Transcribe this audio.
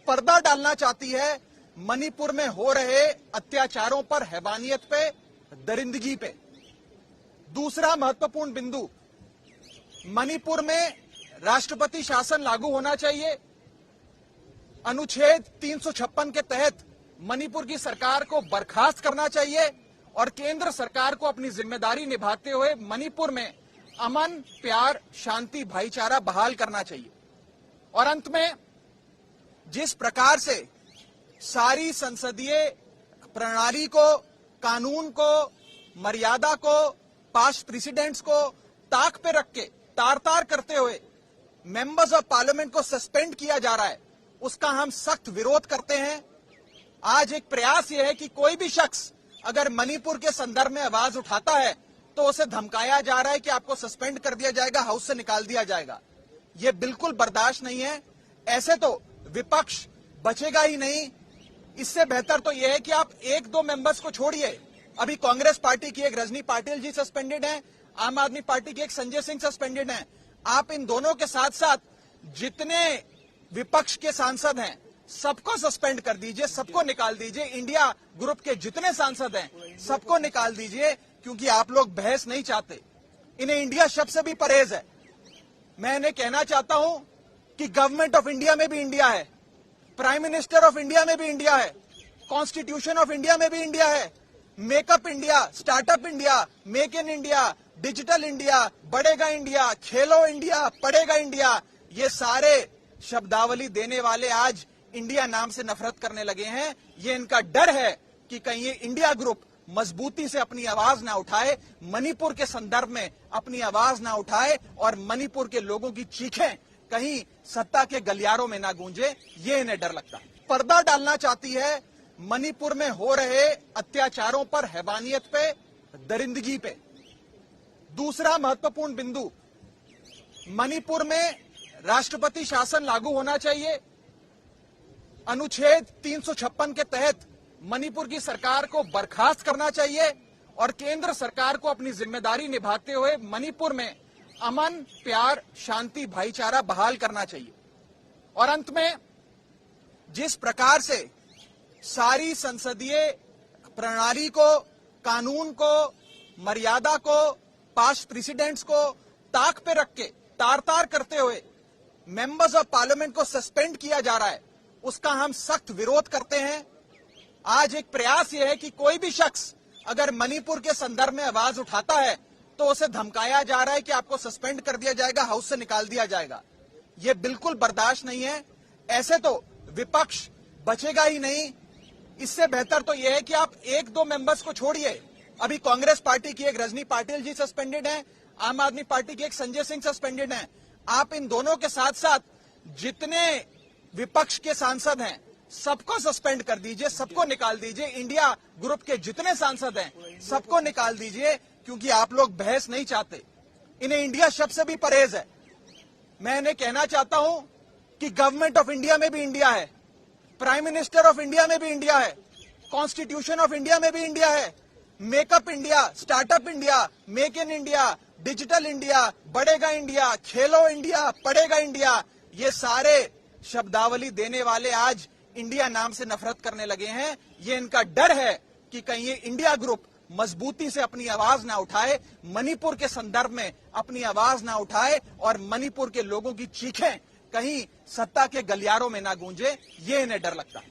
पर्दा डालना चाहती है मणिपुर में हो रहे अत्याचारों पर, हैवानियत पे, दरिंदगी पे। दूसरा महत्वपूर्ण बिंदु, मणिपुर में राष्ट्रपति शासन लागू होना चाहिए। अनुच्छेद 356 के तहत मणिपुर की सरकार को बर्खास्त करना चाहिए और केंद्र सरकार को अपनी जिम्मेदारी निभाते हुए मणिपुर में अमन, प्यार, शांति, भाईचारा बहाल करना चाहिए। और अंत में, जिस प्रकार से सारी संसदीय प्रणाली को, कानून को, मर्यादा को, पास्ट प्रेसिडेंट्स को ताक पे रख के तार-तार करते हुए मेंबर्स ऑफ पार्लियामेंट को सस्पेंड किया जा रहा है, उसका हम सख्त विरोध करते हैं। आज एक प्रयास यह है कि कोई भी शख्स अगर मणिपुर के संदर्भ में आवाज उठाता है तो उसे धमकाया जा रहा है कि आपको सस्पेंड कर दिया जाएगा, हाउस से निकाल दिया जाएगा। यह बिल्कुल बर्दाश्त नहीं है। ऐसे तो विपक्ष बचेगा ही नहीं। इससे बेहतर तो यह है कि आप एक दो मेंबर्स को छोड़िए। अभी कांग्रेस पार्टी की एक रजनी पाटिल जी सस्पेंडेड हैं, आम आदमी पार्टी के एक संजय सिंह सस्पेंडेड हैं। आप इन दोनों के साथ साथ जितने विपक्ष के सांसद हैं सबको सस्पेंड कर दीजिए, सबको निकाल दीजिए। इंडिया ग्रुप के जितने सांसद हैं सबको निकाल दीजिए, क्योंकि आप लोग बहस नहीं चाहते। इन्हें इंडिया शब्द से भी परहेज है। मैं इन्हें कहना चाहता हूं कि गवर्नमेंट ऑफ इंडिया में भी इंडिया है, प्राइम मिनिस्टर ऑफ इंडिया में भी इंडिया है, कॉन्स्टिट्यूशन ऑफ इंडिया में भी इंडिया है। Makeup India, startup India, make in India, digital India, बढ़ेगा इंडिया, खेलो इंडिया, पढ़ेगा इंडिया, ये सारे शब्दावली देने वाले आज इंडिया नाम से नफरत करने लगे हैं। ये इनका डर है कि कहीं ये इंडिया ग्रुप मजबूती से अपनी आवाज ना उठाए, मणिपुर के संदर्भ में अपनी आवाज ना उठाए और मणिपुर के लोगों की चीखें कहीं सत्ता के गलियारों में ना गूंजे, ये इन्हें डर लगता है। पर्दा डालना चाहती है मणिपुर में हो रहे अत्याचारों पर, हैवानियत पे, दरिंदगी पे। दूसरा महत्वपूर्ण बिंदु, मणिपुर में राष्ट्रपति शासन लागू होना चाहिए। अनुच्छेद 356 के तहत मणिपुर की सरकार को बर्खास्त करना चाहिए और केंद्र सरकार को अपनी जिम्मेदारी निभाते हुए मणिपुर में अमन, प्यार, शांति, भाईचारा बहाल करना चाहिए। और अंत में, जिस प्रकार से सारी संसदीय प्रणाली को, कानून को, मर्यादा को, पास्ट प्रेसिडेंट्स को ताक पे रख के तार-तार करते हुए मेंबर्स ऑफ पार्लियामेंट को सस्पेंड किया जा रहा है, उसका हम सख्त विरोध करते हैं। आज एक प्रयास यह है कि कोई भी शख्स अगर मणिपुर के संदर्भ में आवाज उठाता है तो उसे धमकाया जा रहा है कि आपको सस्पेंड कर दिया जाएगा, हाउस से निकाल दिया जाएगा। यह बिल्कुल बर्दाश्त नहीं है। ऐसे तो विपक्ष बचेगा ही नहीं। इससे बेहतर तो यह है कि आप एक दो मेंबर्स को छोड़िए। अभी कांग्रेस पार्टी की एक रजनी पाटिल जी सस्पेंडेड हैं, आम आदमी पार्टी के एक संजय सिंह सस्पेंडेड हैं। आप इन दोनों के साथ साथ जितने विपक्ष के सांसद हैं सबको सस्पेंड कर दीजिए, सबको निकाल दीजिए। इंडिया ग्रुप के जितने सांसद हैं सबको निकाल दीजिए, क्योंकि आप लोग बहस नहीं चाहते। इन्हें इंडिया शब्द से भी परहेज है। मैं इन्हें कहना चाहता हूं कि गवर्नमेंट ऑफ इंडिया में भी इंडिया है, प्राइम मिनिस्टर ऑफ इंडिया में भी इंडिया है, कॉन्स्टिट्यूशन ऑफ इंडिया में भी इंडिया है। Makeup India, startup India, make in India, digital India, बढ़ेगा इंडिया, खेलो इंडिया, पढ़ेगा इंडिया, ये सारे शब्दावली देने वाले आज इंडिया नाम से नफरत करने लगे हैं। ये इनका डर है कि कहीं ये इंडिया ग्रुप मजबूती से अपनी आवाज ना उठाए, मणिपुर के संदर्भ में अपनी आवाज ना उठाए और मणिपुर के लोगों की चीखें कहीं सत्ता के गलियारों में ना गूंजे, ये इन्हें डर लगता है।